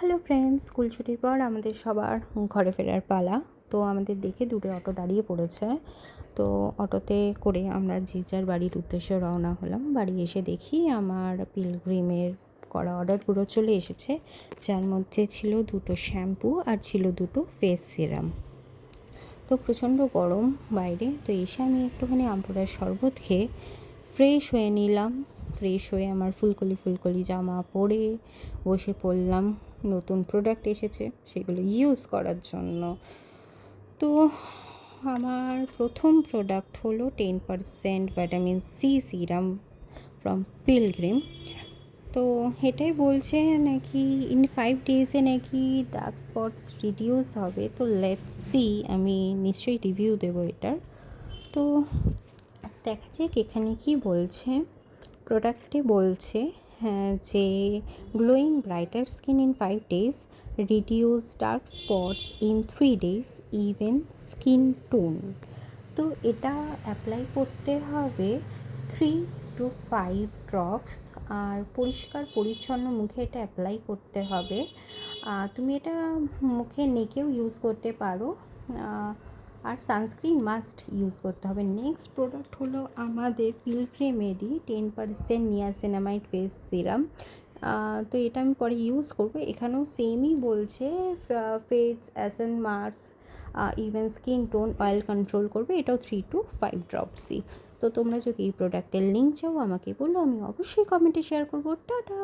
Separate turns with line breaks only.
Hello friends, school ছুটির পর আমাদের সবার ঘরে ফেরার পালা। তো আমাদের দেখে দুটো অটো দাঁড়িয়ে পড়েছে। তো অটোতে করে আমরা যে যার বাড়ির উদ্দেশ্যে রওনা হলাম। বাড়ি এসে দেখি আমার পিলগ্রিমের করা অর্ডারগুলো চলে এসেছে, যার মধ্যে ছিল দুটো শ্যাম্পু আর ছিল দুটো ফেস সিরাম। তো প্রচণ্ড গরম বাইরে, তো এসে আমি একটুখানি আমপুরার শরবত খেয়ে ফ্রেশ হয়ে নিলাম। ফ্রেশ হয়ে আমার ফুলকলি জামা পরে বসে পড়লাম। নতুন প্রোডাক্ট এসেছে সেগুলো ইউজ করার জন্য। তো আমার প্রথম প্রোডাক্ট হলো 10% vitamin C serum from Pilgrim. তো এটাই বলছে নাকি ইন 5 ডেজে নাকি ডার্ক স্পটস রিডিউস হবে। তো লেটস সি, আমি নিশ্চয়ই রিভিউ দেবো এটার। তো দেখা যাক এখানে কি বলছে। প্রোডাক্টে বলছে যে glowing brighter skin in 5 days, reduce dark spots in 3 days, even skin tone. তো এটা অ্যাপ্লাই করতে হবে 3 to 5 ড্রপস, আর পরিষ্কার পরিচ্ছন্ন মুখে এটা অ্যাপ্লাই করতে হবে। তুমি এটা মুখে নেকেও ইউজ করতে পারো, আর সানস্ক্রিন মাস্ট ইউজ করতে হবে। নেক্সট প্রোডাক্ট হলো আমাদের পিলগ্রিমেরই 10% নিয়াসিনামাইড ফেস সিরাম। তো এটা আমি পরে ইউজ করবো। এখানেও সেমই বলছে fades acne marks, even skin tone, oil control করবে। এটাও 3 to 5 ড্রপসই। তো তোমরা যদি এই প্রোডাক্টের লিঙ্ক চাও আমাকে বলো, আমি অবশ্যই কমেন্টে শেয়ার করবো। টাটা।